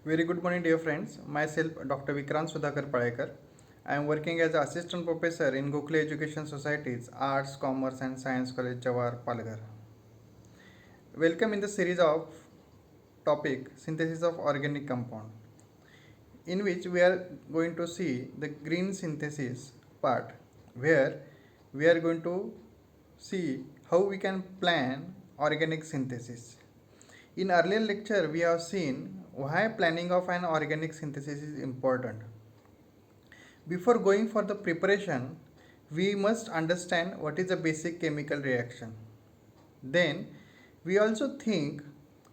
Very good morning, dear friends. Myself, Dr. Vikrant Sudhakar Palekar. I am working as assistant professor in Gokhale Education Society's Arts, Commerce and Science College, Jawahar, Palghar. Welcome in the series of topic synthesis of organic compound, in which we are going to see the green synthesis part, where we are going to see how we can plan organic synthesis. In earlier lecture, we have seen why planning of an organic synthesis is important. Before going for the preparation, we must understand what is a basic chemical reaction. Then, we also think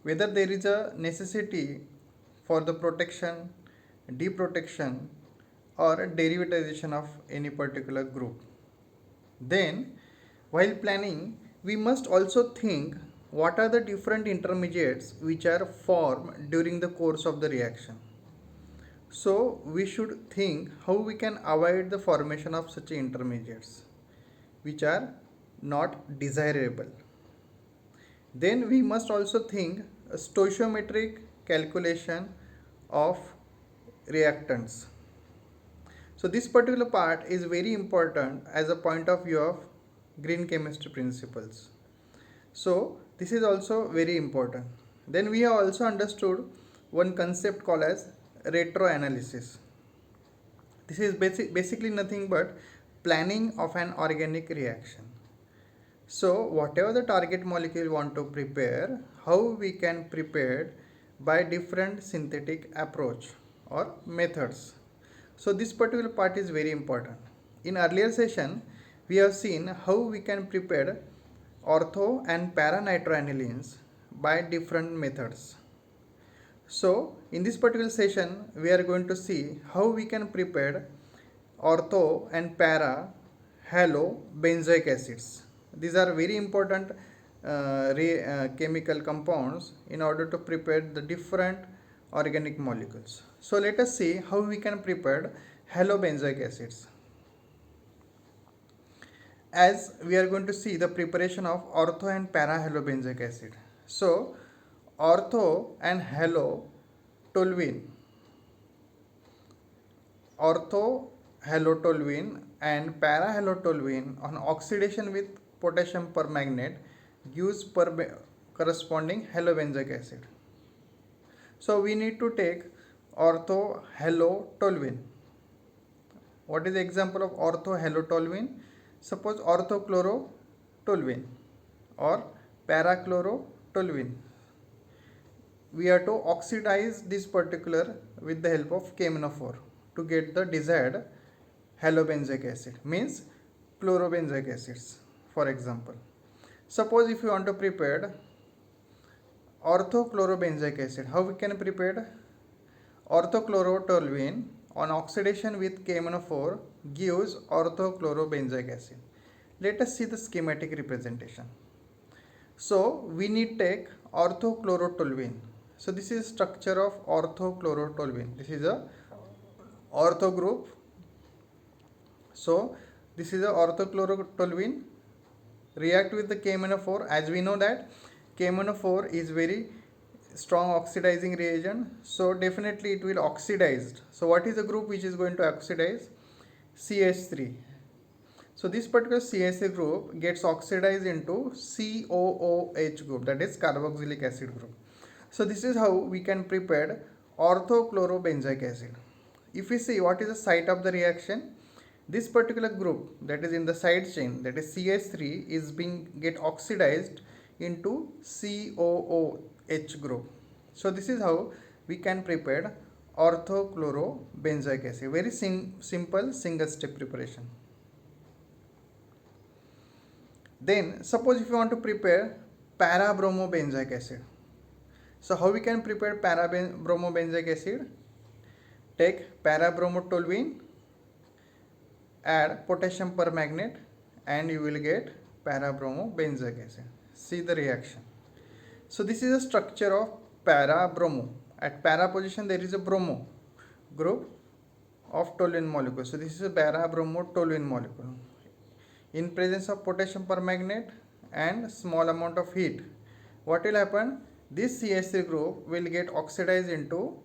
whether there is a necessity for the protection, deprotection, or derivatization of any particular group. Then, while planning, we must also think what are the different intermediates which are formed during the course of the reaction. So, we should think how we can avoid the formation of such intermediates which are not desirable. Then we must also think a stoichiometric calculation of reactants. So this particular part is very important as a point of view of green chemistry principles. So this is also very important. Then we have also understood one concept called as retroanalysis. This is basically nothing but planning of an organic reaction. So whatever the target molecule want to prepare, how we can prepare by different synthetic approach or methods. So this particular part is very important. In earlier session, we have seen how we can prepare ortho and para nitroanilines by different methods. So in this particular session, we are going to see how we can prepare ortho and para halo benzoic acids. These are very important chemical compounds in order to prepare the different organic molecules. So let us see how we can prepare halobenzoic acids. As we are going to see the preparation of ortho and para halobenzoic acid. So ortho and halotoluene, ortho halotoluene and para halotoluene on oxidation with potassium permanganate gives corresponding halobenzoic acid. So we need to take ortho halotoluene. What is the example of ortho halotoluene? Suppose orthochlorotoluene or parachlorotoluene. We have to oxidize this particular with the help of KMnO4 to get the desired halobenzoic acid, means chlorobenzoic acids, for example. Suppose if you want to prepare orthochlorobenzoic acid, how we can prepare orthochlorotoluene on oxidation with KMnO4 gives orthochlorobenzoic acid. Let us see the schematic representation. So we need take orthochlorotoluene. So this is structure of orthochlorotoluene. This is a ortho group. So this is a orthochlorotoluene react with the KMnO4. As we know that KMnO4 is very strong oxidizing reagent, so definitely it will oxidize. So what is the group which is going to oxidize? CH3. So this particular CH3 group gets oxidized into COOH group, that is carboxylic acid group. So this is how we can prepare orthochlorobenzoic acid. If we see what is the site of the reaction, this particular group that is in the side chain, that is CH3, is being get oxidized into COOH group. So this is how we can prepare orthochlorobenzoic acid. Very simple single step preparation. Then suppose if you want to prepare para-bromobenzoic acid. So how we can prepare para-bromobenzoic acid? Take para-bromotoluene, add potassium permanganate, and you will get para-bromobenzoic acid. See the reaction. So this is a structure of para-bromo. At para position there is a bromo group of toluene molecule. So this is a para-bromotoluene molecule. In presence of potassium permanganate and small amount of heat, what will happen? This CH3 group will get oxidized into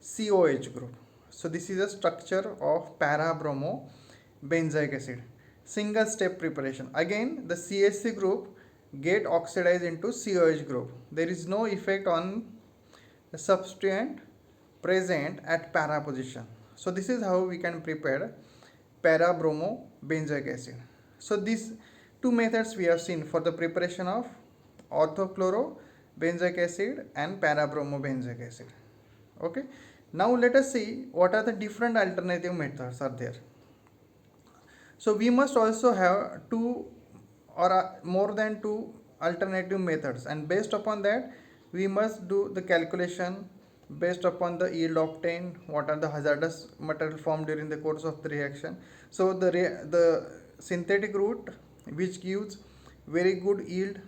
COH group. So this is a structure of para-bromo benzoic acid. Single step preparation. Again, the CH3 group get oxidized into COH group. There is no effect on the substituent present at para position. So this is how we can prepare para-bromo benzoic acid. So these two methods we have seen for the preparation of orthochloro benzoic acid and para-bromo benzoic acid. Okay, now let us see what are the different alternative methods are there. So we must also have two or more than two alternative methods, and based upon that we must do the calculation based upon the yield obtained, what are the hazardous material formed during the course of the reaction. So the synthetic route which gives very good yield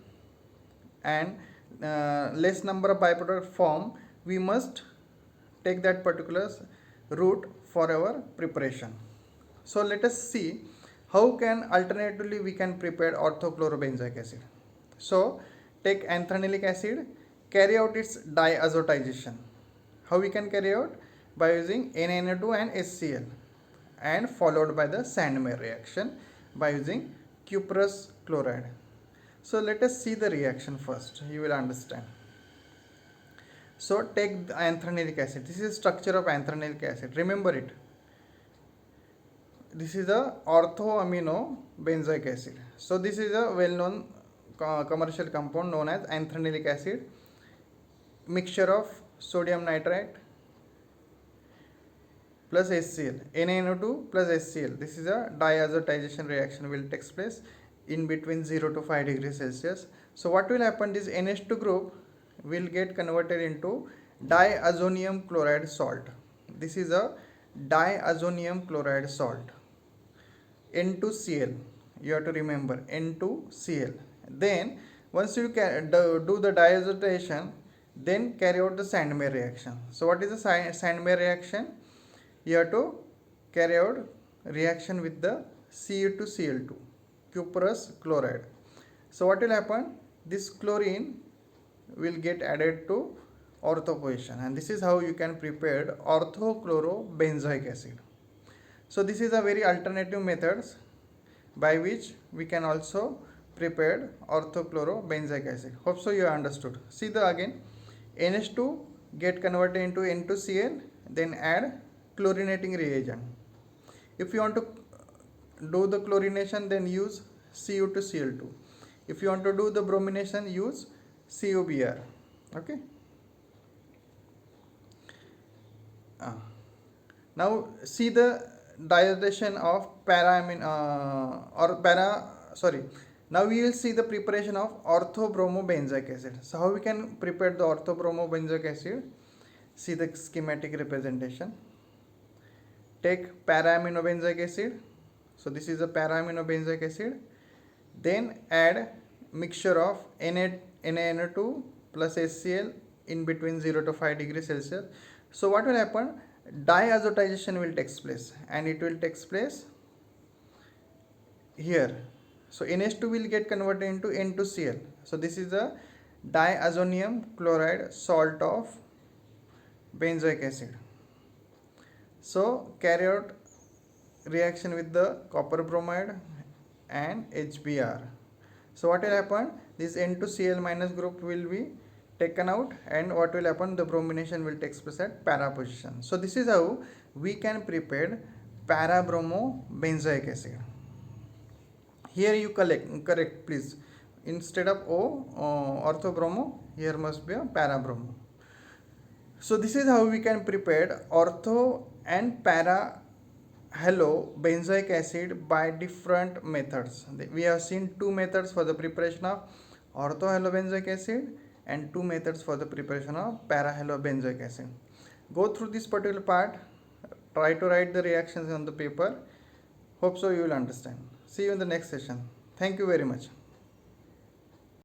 and less number of byproduct form, we must take that particular route for our preparation. So let us see how can alternatively we can prepare orthochlorobenzoic acid. So take anthranilic acid, carry out its diazotization. How we can carry out? By using NaNO2 and HCl, and followed by the Sandmeyer reaction by using cuprous chloride. So let us see the reaction first, you will understand. So take the anthranilic acid. This is structure of anthranilic acid. Remember it. This is a orthoamino benzoic acid. So this is a well-known commercial compound known as anthranilic acid. Mixture of sodium nitrite plus HCl, NaNO2 plus HCl. This is a diazotization reaction will take place in between 0 to 5 degrees Celsius. So what will happen? This NH2 group will get converted into diazonium chloride salt. This is a diazonium chloride salt. N2Cl. You have to remember N2Cl. Then once you do the diazotization, then carry out the Sandmeyer reaction. So what is the Sandmeyer reaction? You have to carry out reaction with the Cu2Cl2, cuprous chloride. So what will happen? This chlorine will get added to ortho position, and this is how you can prepare orthochlorobenzoic acid. So this is a very alternative methods by which we can also prepare orthochlorobenzoic acid. Hope so you understood. See the again, NH2 get converted into N2Cl, then add chlorinating reagent. If you want to do the chlorination, then use Cu2Cl2. If you want to do the bromination, use CuBr. Okay. Now see the diazotization of now we will see the preparation of orthobromobenzoic acid. So how we can prepare the orthobromobenzoic acid? See the schematic representation. Take para-aminobenzoic acid. So this is a para-aminobenzoic acid. Then add mixture of NaNO2 plus HCl in between 0 to 5 degrees Celsius. So what will happen? Diazotization will take place, and it will take place here. So NH2 will get converted into N2Cl. So this is a diazonium chloride salt of benzoic acid. So carry out reaction with the copper bromide and HBr. So what will happen? This N2Cl minus group will be taken out, and what will happen? The bromination will take place at para position. So this is how we can prepare para-bromobenzoic acid. Here you correct please. Instead of O, orthobromo, here must be a para-bromo. So this is how we can prepare ortho and para halobenzoic acid by different methods. We have seen two methods for the preparation of orthohalobenzoic acid and two methods for the preparation of para-halobenzoic acid. Go through this particular part, try to write the reactions on the paper. Hope so you will understand. See you in the next session. Thank you very much.